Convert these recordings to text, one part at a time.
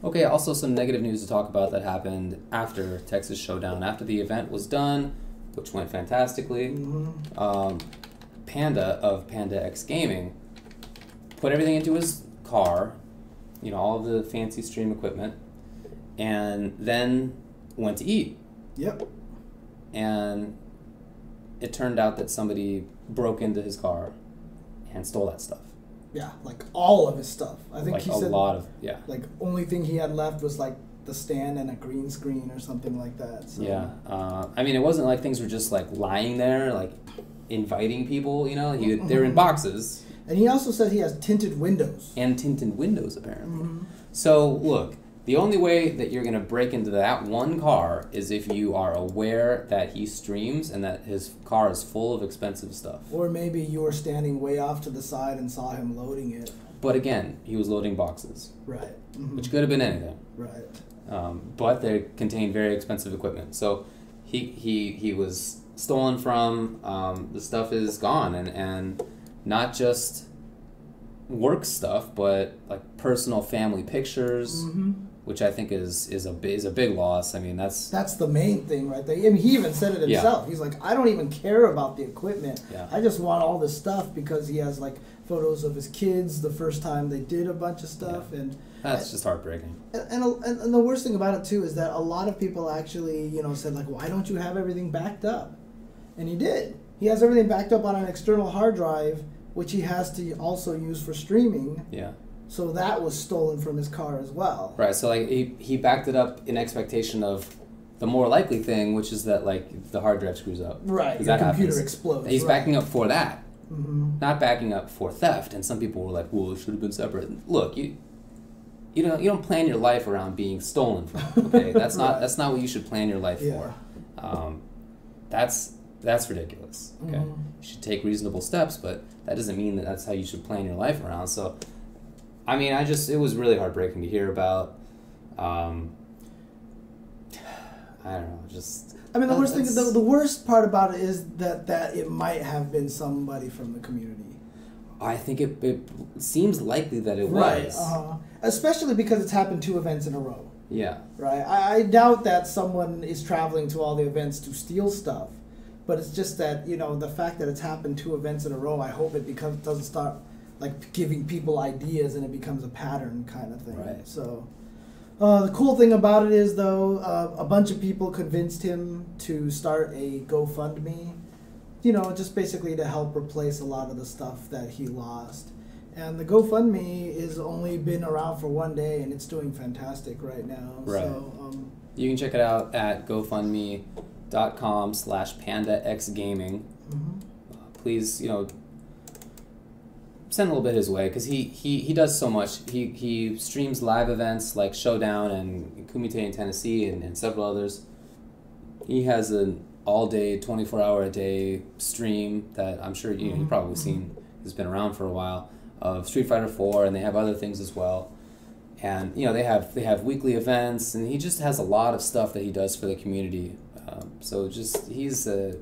Okay, also some negative news to talk about that happened after Texas Showdown. After the event was done, which went fantastically, Panda of Panda X Gaming put everything into his car, all of the fancy stream equipment, and then went to eat. Yep. And it turned out that somebody broke into his car and stole that stuff. Yeah, like all of his stuff. I think like he a said lot of, yeah. Like only thing he had left was like the stand and a green screen or something like that. So. Yeah. I mean, it wasn't like things were just like lying there, like inviting people, they're in boxes. And he also said he has tinted windows. And tinted windows, apparently. So, look, the only way that you're going to break into that one car is if you are aware that he streams and that his car is full of expensive stuff. Or maybe you were standing way off to the side and saw him loading it. But again, he was loading boxes. Right. Which could have been anything. Right. But they contained very expensive equipment. So he was stolen from, the stuff is gone, and not just work stuff, but like personal family pictures, which I think is a big loss. I mean, that's the main thing right there. I mean, he even said it himself. He's like, I don't even care about the equipment. Yeah. I just want all this stuff because he has like photos of his kids the first time they did a bunch of stuff, and that's just heartbreaking. And the worst thing about it too is that a lot of people actually said like, why don't you have everything backed up? And he did. He has everything backed up on an external hard drive, which he has to also use for streaming. Yeah. So that was stolen from his car as well. Right. So like he backed it up in expectation of the more likely thing, which is that like the hard drive screws up. Right. Your that computer happens. explodes. He's backing up for that, not backing up for theft. And some people were like, "Well, it should have been separate." Look, you don't plan your life around being stolen from. Okay, that's not what you should plan your life for. That's ridiculous. Okay, you should take reasonable steps, but that doesn't mean that that's how you should plan your life around. So, I mean, it was really heartbreaking to hear about. I don't know, just. I mean, the worst thing, the worst part about it is that it might have been somebody from the community. I think it seems likely that it was. Especially because it's happened 2 events in a row. Yeah. Right. I doubt that someone is traveling to all the events to steal stuff. But it's just that, the fact that it's happened 2 events in a row, I hope it doesn't start like giving people ideas and it becomes a pattern kind of thing. Right. So the cool thing about it is, though, a bunch of people convinced him to start a GoFundMe, just basically to help replace a lot of the stuff that he lost. And the GoFundMe has only been around for 1 day, and it's doing fantastic right now. Right. So, you can check it out at GoFundMe.com/PandaXGaming. Please, send a little bit his way, because he does so much. He streams live events like Showdown and Kumite in Tennessee and several others. He has an all-day, 24-hour-a-day stream that I'm sure you've probably seen. Has been around for a while, of Street Fighter 4, and they have other things as well. And they have weekly events, and he just has a lot of stuff that he does for the community. So he's a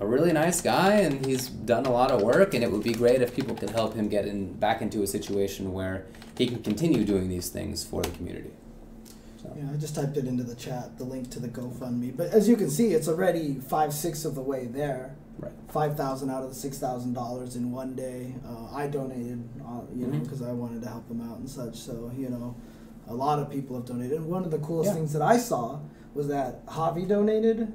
really nice guy, and he's done a lot of work, and it would be great if people could help him get back into a situation where he can continue doing these things for the community. So. Yeah, I just typed it into the chat, the link to the GoFundMe. But as you can see, it's already 5/6 of the way there. Right. $5,000 out of the $6,000 in 1 day. I donated, because I wanted to help them out and such. So, a lot of people have donated. And one of the coolest things that I saw was that Javi donated.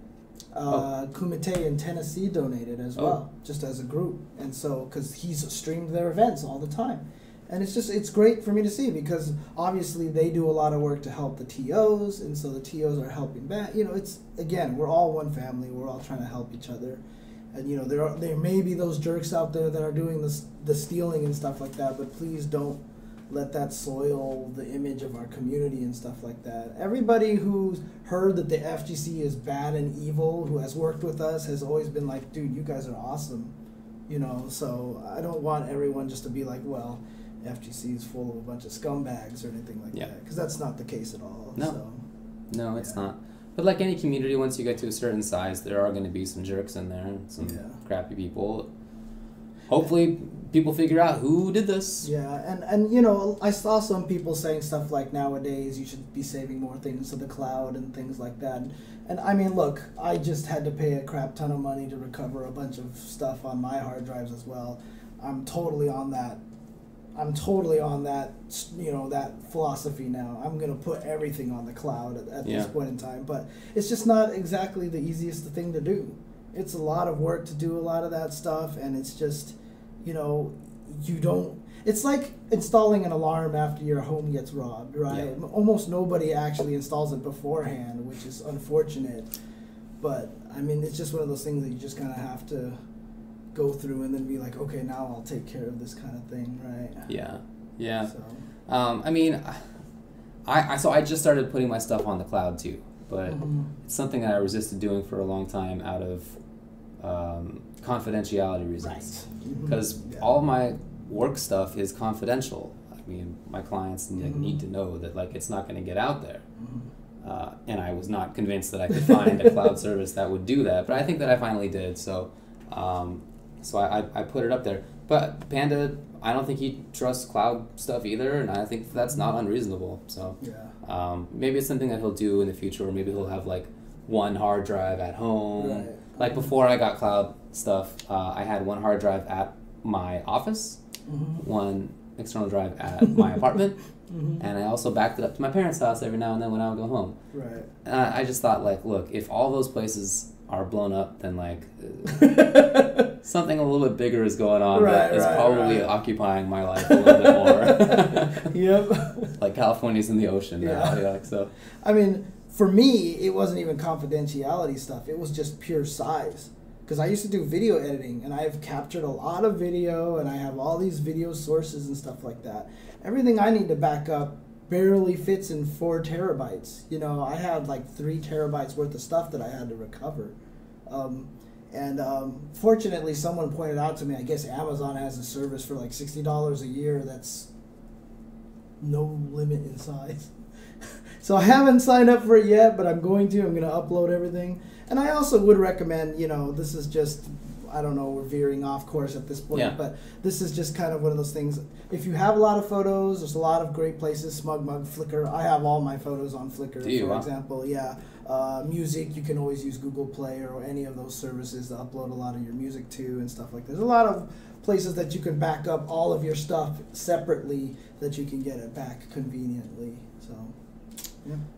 Kumite in Tennessee donated as well, just as a group. And so, because he's streamed their events all the time. And it's great for me to see, because obviously they do a lot of work to help the TOs, and so the TOs are helping back. Again, we're all one family. We're all trying to help each other. And there may be those jerks out there that are doing the stealing and stuff like that, but please don't let that soil the image of our community and stuff like that. Everybody who's heard that the FGC is bad and evil, who has worked with us, has always been like, dude, you guys are awesome. So I don't want everyone just to be like, well, FGC is full of a bunch of scumbags or anything like that, because that's not the case at all. No, it's not. But like any community, once you get to a certain size, there are going to be some jerks in there and some crappy people. hopefully people figure out who did this. Yeah, and you know, I saw some people saying stuff like nowadays you should be saving more things to the cloud and things like that. And I mean, look, I just had to pay a crap ton of money to recover a bunch of stuff on my hard drives as well. I'm totally on that. You know, that philosophy now. I'm going to put everything on the cloud at this point in time. But it's just not exactly the easiest thing to do. It's a lot of work to do a lot of that stuff, and it's just, you know, it's like installing an alarm after your home gets robbed, right? Yeah. Almost nobody actually installs it beforehand, which is unfortunate. But, I mean, it's just one of those things that you just kind of have to go through and then be like, okay, now I'll take care of this kind of thing, right? Yeah, yeah. So. I mean, I just started putting my stuff on the cloud too, but it's something that I resisted doing for a long time out of confidentiality reasons. Because all of my work stuff is confidential. I mean, my clients need to know that like it's not going to get out there. And I was not convinced that I could find a cloud service that would do that, but I think that I finally did. So, so I put it up there. But Panda, I don't think he trusts cloud stuff either, and I think that's not unreasonable. So maybe it's something that he'll do in the future, or maybe he'll have like one hard drive at home. Right. Like before I got cloud stuff, I had one hard drive at my office, one external drive at my apartment, and I also backed it up to my parents' house every now and then when I would go home. Right. And I just thought, like, look, if all those places are blown up, then like something a little bit bigger is going on that is probably occupying my life a little bit more. Yep. Like California's in the ocean now. Yeah. So I mean, for me, it wasn't even confidentiality stuff. It was just pure size. Because I used to do video editing, and I've captured a lot of video, and I have all these video sources and stuff like that. Everything I need to back up barely fits in 4 terabytes. You know, I had like 3 terabytes worth of stuff that I had to recover. Fortunately, someone pointed out to me, I guess Amazon has a service for like $60 a year that's no limit in size. So I haven't signed up for it yet, but I'm going to. I'm going to upload everything. And I also would recommend, you know, this is just, I don't know, we're veering off course at this point, but this is just kind of one of those things. If you have a lot of photos, there's a lot of great places, SmugMug, Flickr. I have all my photos on Flickr, for example. Yeah. Music, you can always use Google Play or any of those services to upload a lot of your music to and stuff like that. There's a lot of places that you can back up all of your stuff separately that you can get it back conveniently. So.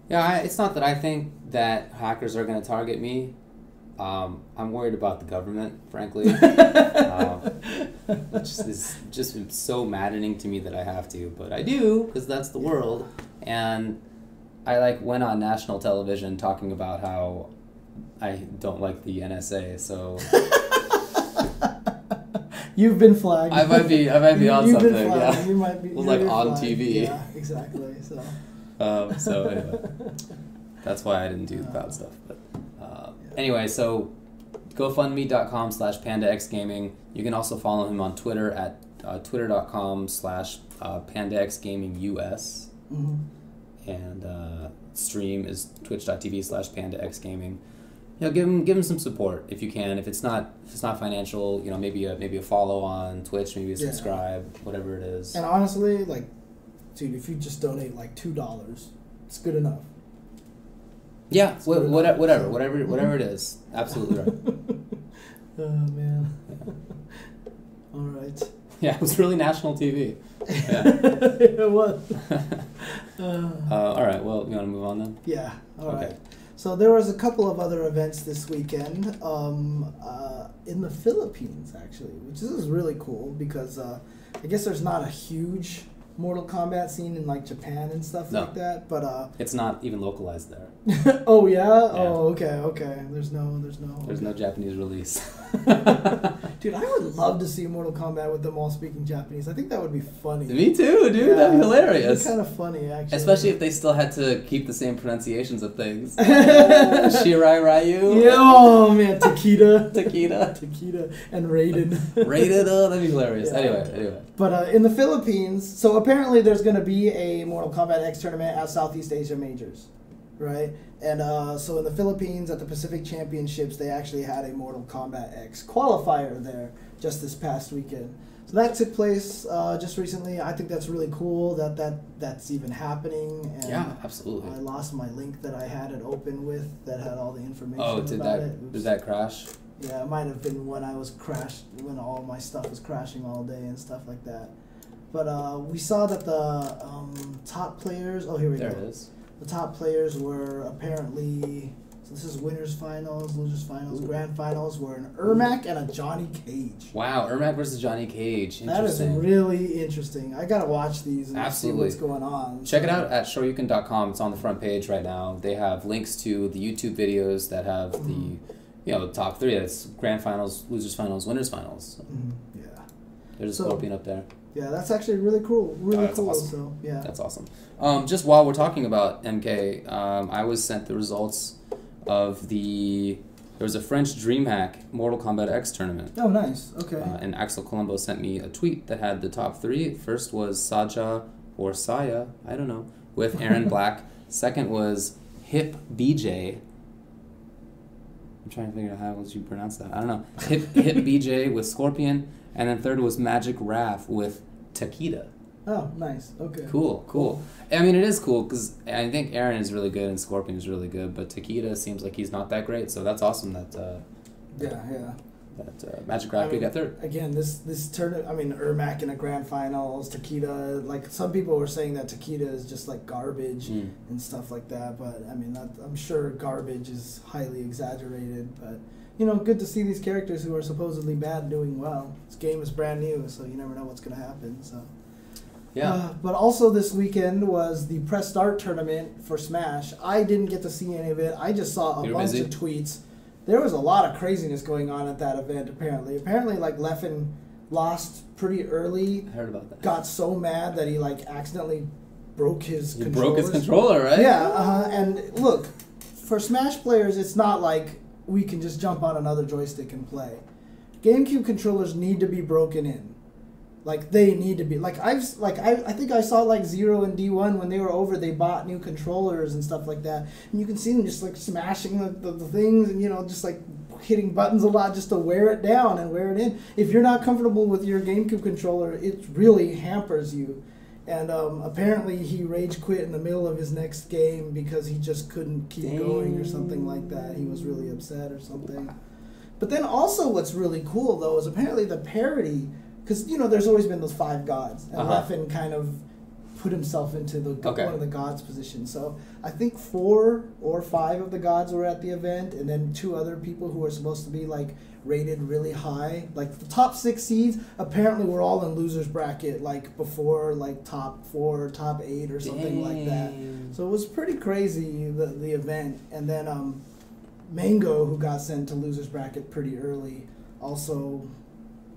Yeah, it's not that I think that hackers are going to target me. I'm worried about the government, frankly. Which is just so maddening to me that I have to, but I do because that's the world. And I like went on national television talking about how I don't like the NSA. So you've been flagged. I might be on you've something. Been flagged. Yeah, you might be. Well, like on flagged. TV. Yeah, exactly. So. So anyway, that's why I didn't do the cloud stuff. But anyway, so GoFundMe.com/PandaXGaming. You can also follow him on Twitter at Twitter.com/PandaXGamingUS. And stream is Twitch.tv/PandaXGaming. You know, give him some support if you can. If it's not financial, you know, maybe a follow on Twitch, maybe a subscribe, whatever it is. And honestly, like, dude, if you just donate like $2, it's good enough. Yeah, whatever it is. Absolutely right. Oh man. All right. Yeah, it was really national TV. Yeah. It was. All right. Well, you want to move on then? Yeah. All right. So there was a couple of other events this weekend in the Philippines, actually, which is really cool because I guess there's not a huge Mortal Kombat scene in like Japan and stuff like that, but it's not even localized there. Oh yeah? Oh okay. There's no Japanese release. Dude, I would love to see Mortal Kombat with them all speaking Japanese. I think that would be funny. Me too, dude. Yeah, that'd be hilarious. It'd be kind of funny, actually. Especially if they still had to keep the same pronunciations of things. Shirai Ryu. Yeah, oh man, Takeda, and Raiden. Raiden, oh, that'd be hilarious. Yeah. Anyway. But in the Philippines, so apparently there's going to be a Mortal Kombat X tournament at Southeast Asia Majors. right? And so in the Philippines at the Pacific Championships, they actually had a Mortal Kombat X qualifier there just this past weekend. So that took place just recently. I think that's really cool that's even happening. And yeah, absolutely. I lost my link that I had it open with that had all the information about it. Did that crash? Yeah, it might have been when I was when all my stuff was crashing all day and stuff like that. But we saw that the top players... Oh, here we go. There it is. The top players were apparently... So this is winners finals, losers finals, grand finals were an Ermac and a Johnny Cage. Wow, Ermac versus Johnny Cage. That is really interesting. I gotta watch these and see what's going on. Check it out at shoryuken.com. It's on the front page right now. They have links to the YouTube videos that have the top 3. That's grand finals, losers finals, winners finals. Yeah. There's a Scorpion up there. Yeah, that's actually really cool. Really cool. Awesome. So yeah, that's awesome. Just while we're talking about MK, I was sent the results of there was a French DreamHack Mortal Kombat X tournament. Oh, nice. Okay. And Axel Colombo sent me a tweet that had the top 3. First was Saja or Saya, I don't know, with Aaron Black. Second was Hip BJ. I'm trying to figure out how you pronounce that. I don't know. Hip BJ with Scorpion. And then third was Magic Raph with Takeda. Oh, nice. Okay. Cool. I mean, it is cool because I think Aaron is really good and Scorpion is really good, but Takeda seems like he's not that great. So that's awesome that. That Magic Raph got third. Again, this tournament. I mean, Ermac in a grand finals. Takeda. Like some people were saying that Takeda is just like garbage and stuff like that. But I mean, I'm sure garbage is highly exaggerated. But good to see these characters who are supposedly bad doing well. This game is brand new, so you never know what's going to happen. So. Yeah. But also this weekend was the press start tournament for Smash. I didn't get to see any of it. I just saw a bunch of tweets. There was a lot of craziness going on at that event, apparently. Apparently, Leffen lost pretty early. I heard about that. Got so mad that he, accidentally broke his controller. Broke his controller, right? Yeah, and look, for Smash players, it's not like we can just jump on another joystick and play. GameCube controllers need to be broken in. They need to be I think I saw Zero and D1 when they were over, they bought new controllers and stuff like that, and you can see them just smashing the things and just hitting buttons a lot just to wear it down and wear it in. If you're not comfortable with your GameCube controller, it really hampers you. And apparently he rage quit in the middle of his next game because he just couldn't keep going or something like that. He was really upset or something. But then also what's really cool though is apparently the parody. Because, there's always been those 5 gods. And Leffen kind of put himself into one of the gods' positions. So I think 4 or 5 of the gods were at the event. And then 2 other people who were supposed to be, rated really high. The top 6 seeds apparently were all in loser's bracket, before, top 4, top 8 or something like that. So it was pretty crazy, the event. And then Mango, who got sent to loser's bracket pretty early, also...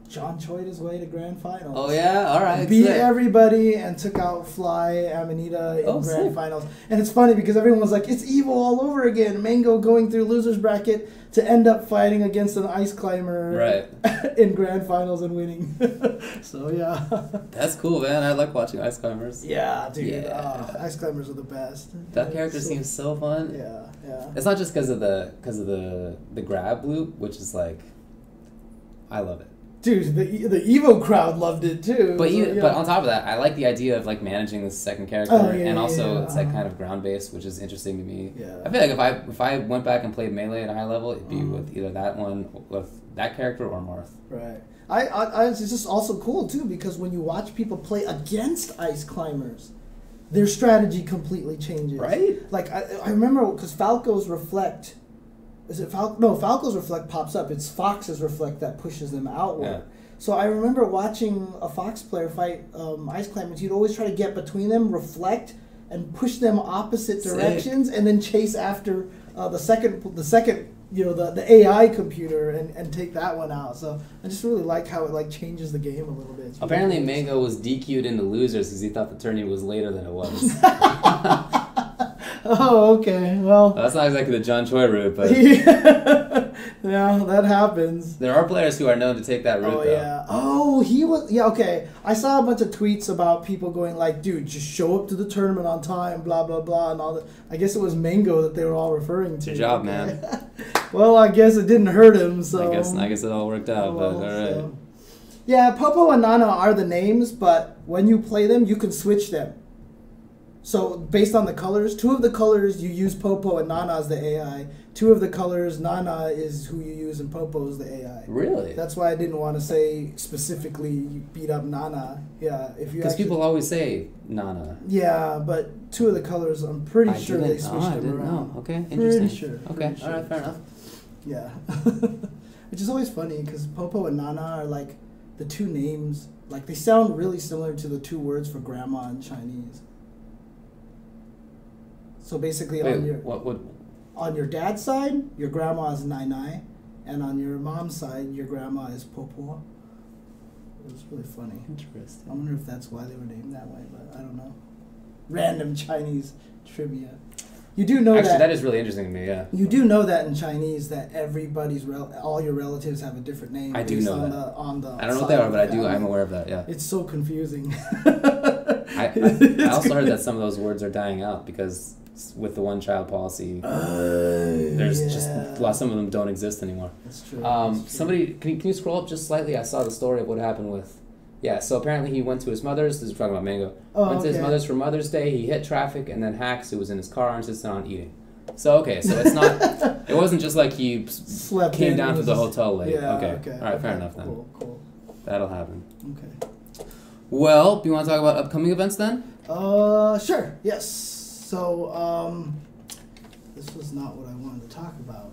John Choid his way to grand finals. Oh yeah, all right. Beat everybody and took out Fly Amanita in grand finals. And it's funny because everyone was like, "It's evil all over again." Mango going through losers bracket to end up fighting against an ice climber in grand finals and winning. So yeah, that's cool, man. I like watching ice climbers. Yeah, dude. Yeah. Ice climbers are the best. That character seems so fun. Yeah. It's not just because of the grab loop, which is I love it. Dude, the Evo crowd loved it too. But but on top of that, I like the idea of and this second character, and also it's kind of ground based, which is interesting to me. Yeah. I feel like if I went back and played Melee at a high level, it'd be with either that one, with that character, or Marth. Right. It's just also cool too because when you watch people play against ice climbers, their strategy completely changes. Right. I remember because Falco's Reflect. Is it Falco? No, Falco's Reflect pops up. It's Fox's Reflect that pushes them outward. Yeah. So I remember watching a Fox player fight ice climbers. He'd always try to get between them, reflect, and push them opposite directions, and then chase after the second the AI computer and take that one out. So I just really like how it changes the game a little bit. Really apparently, Mango was DQ'd into losers because he thought the tourney was later than it was. Oh, okay. Well, that's not exactly the John Choi route, but Yeah, that happens. There are players who are known to take that route, Oh, though. yeah. Oh, he was... Yeah, okay. I saw a bunch of tweets about people going like, dude, just show up to the tournament on time, blah, blah, blah, and all that. I guess it was Mango that they were all referring to. Good job, man. Well, I guess it didn't hurt him, so... I guess it all worked out, but all right. So. Yeah, Popo and Nana are the names, but when you play them, you can switch them. So, based on the colors, 2 of the colors you use Popo and Nana as the AI. 2 of the colors, Nana is who you use and Popo is the AI. Really? That's why I didn't want to say specifically you beat up Nana. Yeah, if you because people always say Nana. Yeah, but 2 of the colors, I'm pretty sure they switched them around. Know. Okay, interesting. Pretty sure. Okay, pretty sure. all right, fair enough. Yeah, which is always funny because Popo and Nana are like the 2 names. Like they sound really similar to the 2 words for grandma in Chinese. So basically, on your dad's side, your grandma is Nai Nai, and on your mom's side, your grandma is Popo. It was really funny. Interesting. I wonder if that's why they were named that way, but I don't know. Random Chinese trivia. You do know Actually, that is really interesting to me, yeah. You do know that in Chinese that all your relatives have a different name. I do know that. I don't know what they are, but I'm aware of that, yeah. It's so confusing. I also heard that some of those words are dying out because with the one-child policy, some of them don't exist anymore. That's true. Somebody, can you scroll up just slightly? I saw the story of what happened with... Yeah, so apparently he went to his mother's. This is talking about Mango. Went to his mother's for Mother's Day. He hit traffic, and then Hacks, who was in his car, insisted on eating. So so it's not. It wasn't just like he came down to the hotel late. Yeah, okay. All right, fair enough then. Cool. That'll happen. Okay. Well, do you want to talk about upcoming events then? Sure. Yes. So, this was not what I wanted to talk about.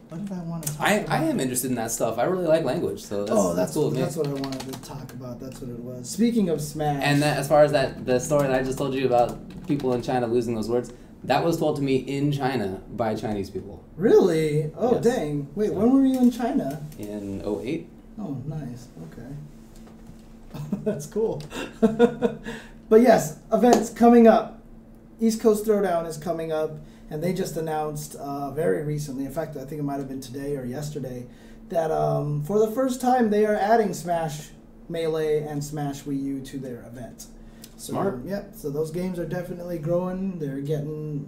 What did I want to talk about? I am interested in that stuff. I really like language, so that's cool. That's what I wanted to talk about. That's what it was. Speaking of Smash. And as far as the story that I just told you about people in China losing those words, that was told to me in China by Chinese people. Really? Oh, yes. Dang. Wait, when were you in China? In 2008. Oh, nice. Okay. That's cool. But yes, events coming up. East Coast Throwdown is coming up. And they just announced very recently, in fact, I think it might have been today or yesterday, that for the first time they are adding Smash Melee and Smash Wii U to their event. Smart. Yep. So those games are definitely growing. They're getting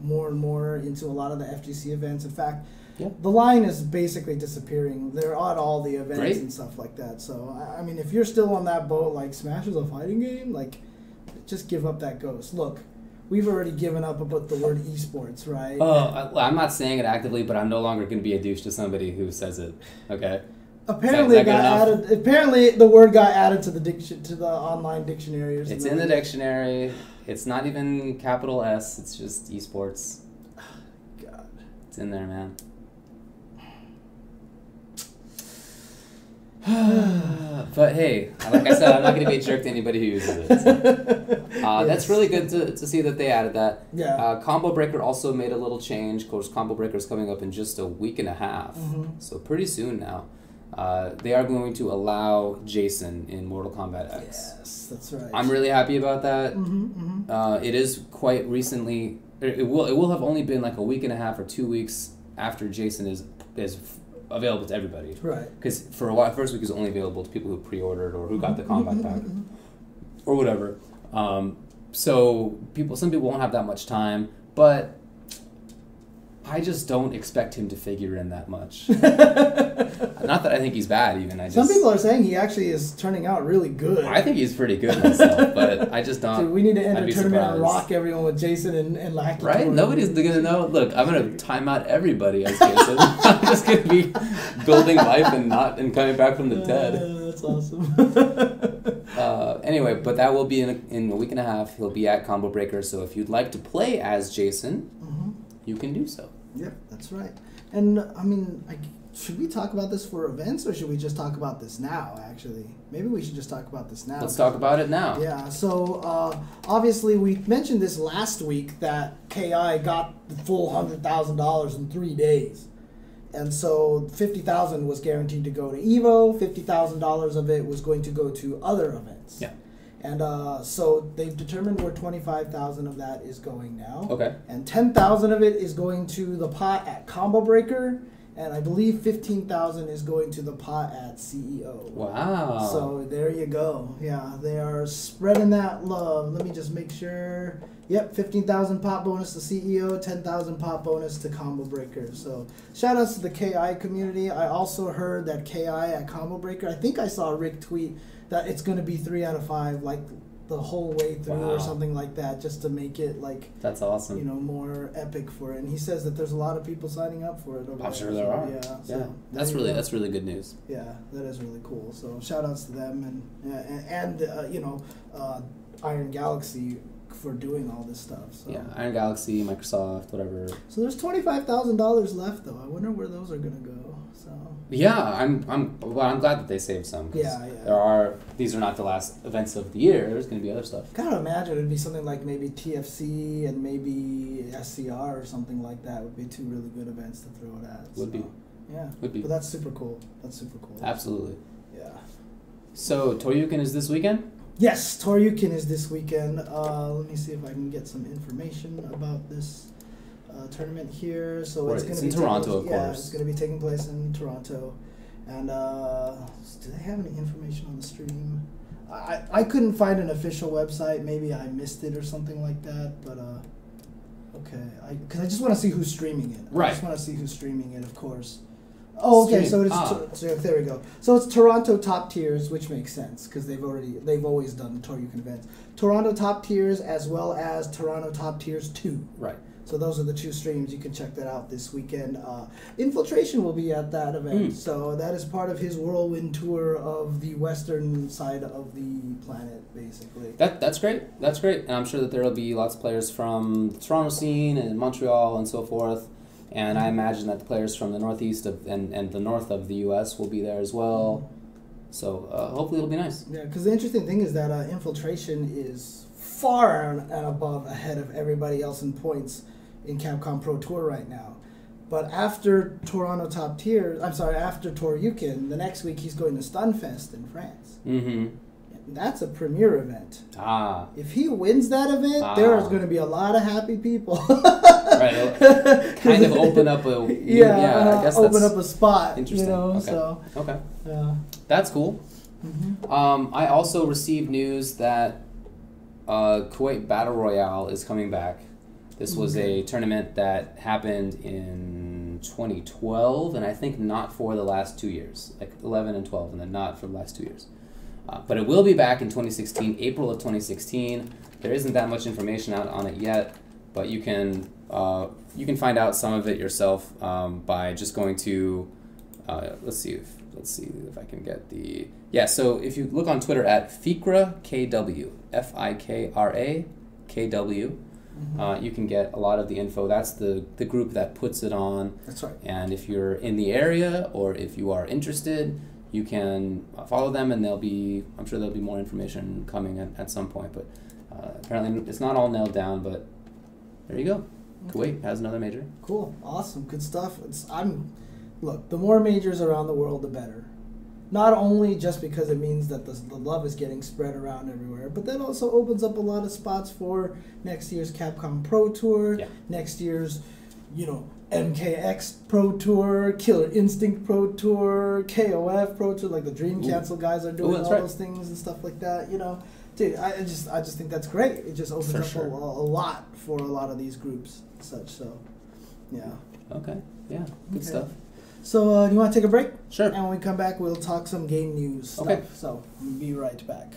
more and more into a lot of the FGC events. In fact, the line is basically disappearing. They're at all the events and stuff like that. So I mean, if you're still on that boat, like Smash is a fighting game, like just give up that ghost. Look. We've already given up about the word esports, right? Oh, I'm not saying it actively, but I'm no longer going to be a douche to somebody who says it. Okay. Apparently, it got added. Apparently, the word got added to the online dictionary or something. It's in the dictionary. It's not even capital S. It's just esports. God. It's in there, man. But hey, like I said, I'm not going to be a jerk to anybody who uses it. So. That's really good to see that they added that. Yeah. Combo Breaker also made a little change. Of course, Combo Breaker is coming up in just a week and a half, so pretty soon now. They are going to allow Jason in Mortal Kombat X. Yes, that's right. I'm really happy about that. It is quite recently. It will have only been like a week and a half or 2 weeks after Jason is available to everybody. Right. Because for a while, first week is only available to people who pre-ordered or who got the combat pack or whatever. So some people won't have that much time, but I just don't expect him to figure in that much. Not that I think he's bad, even. Some people are saying he actually is turning out really good. I think he's pretty good myself, but I just don't. Dude, we need to enter a tournament and rock everyone with Jason and Lackey. Right? Nobody's going to know. Look, I'm going to time out everybody as Jason. I'm just going to be building life and coming back from the dead. That's awesome. Anyway, but that will be in a week and a half. He'll be at Combo Breaker, so if you'd like to play as Jason, you can do so. Yep, that's right. And, I mean, should we talk about this for events, or should we just talk about this now, actually? Maybe we should just talk about this now. Let's talk about it now. Yeah, so, obviously, we mentioned this last week that KI got the full $100,000 in 3 days. And so $50,000 was guaranteed to go to EVO, $50,000 of it was going to go to other events. Yeah. And so they've determined where $25,000 of that is going now. Okay. And $10,000 of it is going to the pot at Combo Breaker, And I believe 15,000 is going to the pot at CEO. Wow. So there you go. Yeah, they are spreading that love. Let me just make sure. Yep, 15,000 pot bonus to CEO, 10,000 pot bonus to Combo Breaker. So shout outs to the KI community. I also heard that KI at Combo Breaker, I think I saw Rick tweet that it's going to be 3 out of 5, like the whole way through or something like that, just to make it like, that's awesome. You know, more epic for it. And he says that there's a lot of people signing up for it. I'm sure there are. Yeah, so that's really good news. Yeah, that is really cool. So shout outs to them and you know, Iron Galaxy for doing all this stuff. So. Yeah, Iron Galaxy, Microsoft, whatever. So there's $25,000 left though. I wonder where those are gonna go. So. Yeah, I'm glad that they saved some. Yeah. These are not the last events of the year. There's going to be other stuff. Gotta imagine it'd be something like maybe TFC and maybe SCR or something like that would be 2 really good events to throw it at. Would be. Yeah. Would be. But that's super cool. Absolutely. Yeah. So Toryuken is this weekend? Yes, Toryuken is this weekend. Let me see if I can get some information about this tournament here. So it's going to be in Toronto, of course. Yeah, it's going to be taking place in Toronto. And do they have any information on the stream? I couldn't find an official website. Maybe I missed it or something like that. But okay, because I just want to see who's streaming it. Right. I just want to see who's streaming it, of course. Oh, okay. So it's so there we go. So it's Toronto Top Tiers, which makes sense because they've always done Toryuken events. Toronto Top Tiers as well as Toronto Top Tiers 2. Right. So those are the 2 streams. You can check that out this weekend. Infiltration will be at that event. So that is part of his whirlwind tour of the western side of the planet, basically. That's great. That's great. And I'm sure that there will be lots of players from the Toronto scene and Montreal and so forth. And I imagine that the players from the northeast and the north of the U.S. will be there as well. So hopefully it'll be nice. Yeah, because the interesting thing is that Infiltration is far and above ahead of everybody else in points in Capcom Pro Tour right now. But after Toronto Top Tier, after Toryuken, the next week he's going to Stunfest in France. Mm-hmm. That's a premier event. If he wins that event, there's going to be a lot of happy people. Right. Kind of open up a... I guess open up a spot. Interesting. You know, okay. So, okay. Yeah. That's cool. Mm-hmm. I also received news that Kuwait Battle Royale is coming back. This was a tournament that happened in 2012, and I think not for the last 2 years, like 11 and 12, and then not for the last 2 years. But it will be back in 2016, April of 2016. There isn't that much information out on it yet, but you can find out some of it yourself by just going to let's see if I can get the So if you look on Twitter at Fikra KW, Fikra KW. You can get a lot of the info. That's the group that puts it on. That's right. And if you're in the area or if you are interested, you can follow them, and I'm sure there'll be more information coming at some point. But apparently it's not all nailed down, but there you go. Okay. Kuwait has another major. Cool. Awesome. Good stuff. Look, the more majors around the world, the better. Not only just because it means that the love is getting spread around everywhere, but that also opens up a lot of spots for next year's Capcom Pro Tour, next year's, MKX Pro Tour, Killer Instinct Pro Tour, KOF Pro Tour, like the Dream Cancel guys are doing those things and stuff like that. Dude, I just think that's great. It just opens up a lot for a lot of these groups and such. So, yeah. Okay. Yeah. Good stuff. So, do you want to take a break? Sure. And when we come back, we'll talk some game news stuff. Okay. So, we'll be right back.